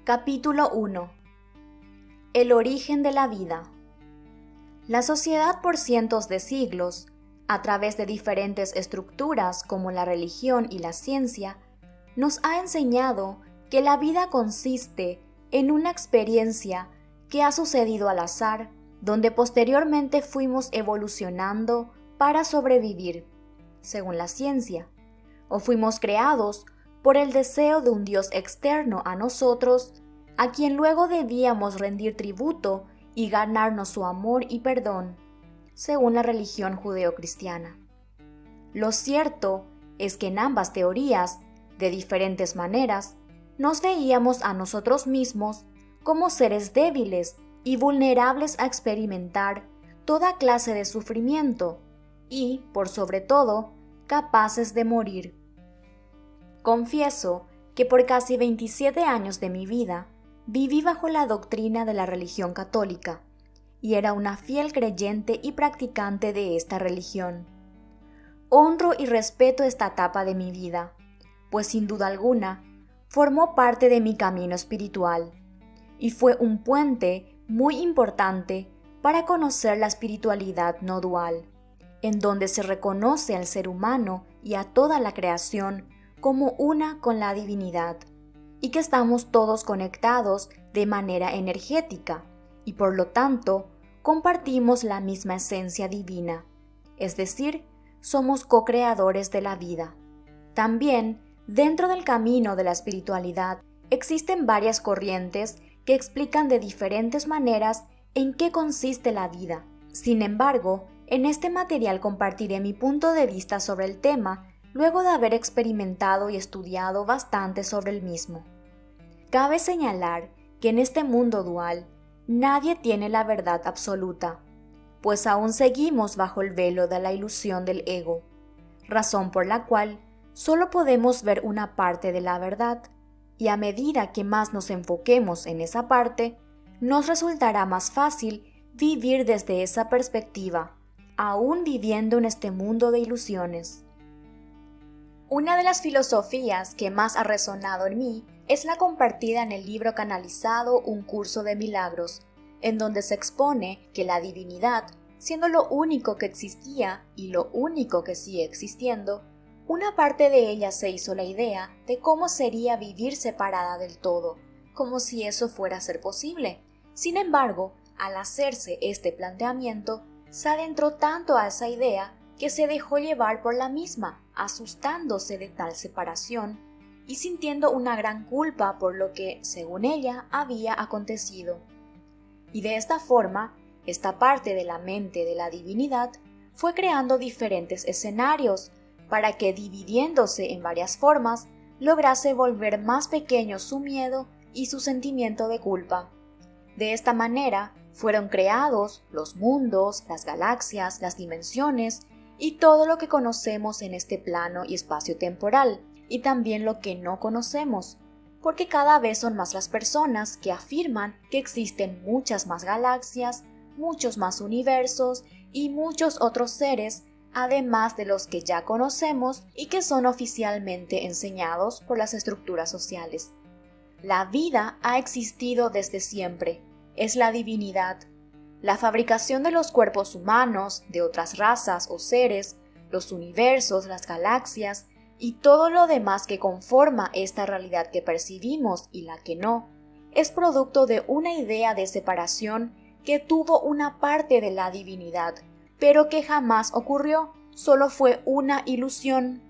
Capítulo 1. El origen de la vida. La sociedad por cientos de siglos, a través de diferentes estructuras como la religión y la ciencia, nos ha enseñado que la vida consiste en una experiencia que ha sucedido al azar, donde posteriormente fuimos evolucionando para sobrevivir, según la ciencia, o fuimos creados por el deseo de un Dios externo a nosotros, a quien luego debíamos rendir tributo y ganarnos su amor y perdón, según la religión judeocristiana. Lo cierto es que en ambas teorías, de diferentes maneras, nos veíamos a nosotros mismos como seres débiles y vulnerables a experimentar toda clase de sufrimiento y, por sobre todo, capaces de morir. Confieso que por casi 27 años de mi vida viví bajo la doctrina de la religión católica y era una fiel creyente y practicante de esta religión. Honro y respeto esta etapa de mi vida, pues sin duda alguna formó parte de mi camino espiritual y fue un puente muy importante para conocer la espiritualidad no dual, en donde se reconoce al ser humano y a toda la creación como una con la divinidad, y que estamos todos conectados de manera energética, y por lo tanto compartimos la misma esencia divina, es decir, somos co-creadores de la vida. También, dentro del camino de la espiritualidad, existen varias corrientes que explican de diferentes maneras en qué consiste la vida. Sin embargo, en este material compartiré mi punto de vista sobre el tema, luego de haber experimentado y estudiado bastante sobre el mismo. Cabe señalar que en este mundo dual, nadie tiene la verdad absoluta, pues aún seguimos bajo el velo de la ilusión del ego, razón por la cual solo podemos ver una parte de la verdad, y a medida que más nos enfoquemos en esa parte, nos resultará más fácil vivir desde esa perspectiva, aún viviendo en este mundo de ilusiones. Una de las filosofías que más ha resonado en mí es la compartida en el libro canalizado Un curso de milagros, en donde se expone que la divinidad, siendo lo único que existía y lo único que sigue existiendo, una parte de ella se hizo la idea de cómo sería vivir separada del todo, como si eso fuera a ser posible. Sin embargo, al hacerse este planteamiento, se adentró tanto a esa idea que se dejó llevar por la misma, asustándose de tal separación y sintiendo una gran culpa por lo que, según ella, había acontecido. Y de esta forma, esta parte de la mente de la divinidad fue creando diferentes escenarios para que, dividiéndose en varias formas, lograse volver más pequeño su miedo y su sentimiento de culpa. De esta manera, fueron creados los mundos, las galaxias, las dimensiones y todo lo que conocemos en este plano y espacio temporal, y también lo que no conocemos, porque cada vez son más las personas que afirman que existen muchas más galaxias, muchos más universos y muchos otros seres, además de los que ya conocemos y que son oficialmente enseñados por las estructuras sociales. La vida ha existido desde siempre, es la divinidad. La fabricación de los cuerpos humanos, de otras razas o seres, los universos, las galaxias y todo lo demás que conforma esta realidad que percibimos y la que no, es producto de una idea de separación que tuvo una parte de la divinidad, pero que jamás ocurrió, solo fue una ilusión.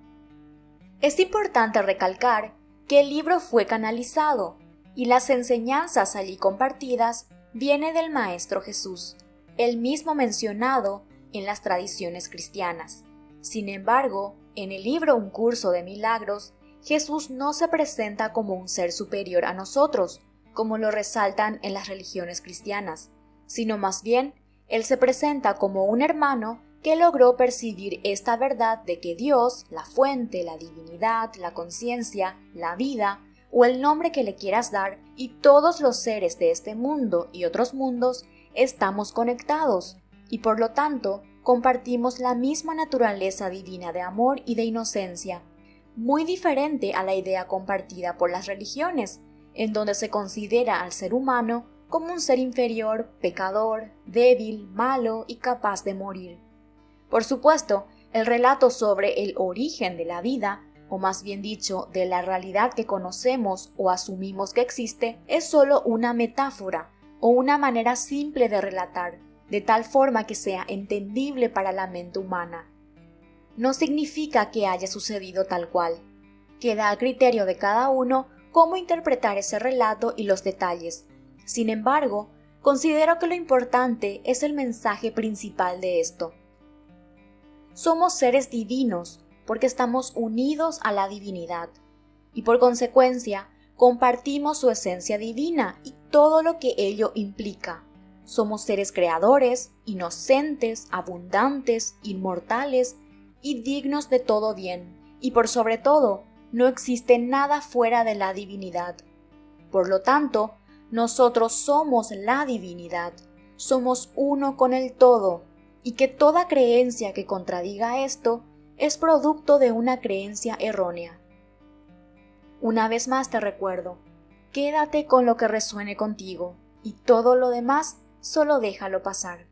Es importante recalcar que el libro fue canalizado y las enseñanzas allí compartidas viene del Maestro Jesús, el mismo mencionado en las tradiciones cristianas. Sin embargo, en el libro Un curso de milagros, Jesús no se presenta como un ser superior a nosotros, como lo resaltan en las religiones cristianas, sino más bien, Él se presenta como un hermano que logró percibir esta verdad de que Dios, la fuente, la divinidad, la conciencia, la vida, o el nombre que le quieras dar, y todos los seres de este mundo y otros mundos, estamos conectados, y por lo tanto, compartimos la misma naturaleza divina de amor y de inocencia, muy diferente a la idea compartida por las religiones, en donde se considera al ser humano como un ser inferior, pecador, débil, malo y capaz de morir. Por supuesto, el relato sobre el origen de la vida, o más bien dicho, de la realidad que conocemos o asumimos que existe, es solo una metáfora o una manera simple de relatar, de tal forma que sea entendible para la mente humana. No significa que haya sucedido tal cual. Queda a criterio de cada uno cómo interpretar ese relato y los detalles. Sin embargo, considero que lo importante es el mensaje principal de esto. Somos seres divinos porque estamos unidos a la divinidad y por consecuencia compartimos su esencia divina y todo lo que ello implica. Somos seres creadores, inocentes, abundantes, inmortales y dignos de todo bien, y por sobre todo, no existe nada fuera de la divinidad. Por lo tanto, nosotros somos la divinidad, somos uno con el todo, y que toda creencia que contradiga esto es producto de una creencia errónea. Una vez más te recuerdo, quédate con lo que resuene contigo, y todo lo demás solo déjalo pasar.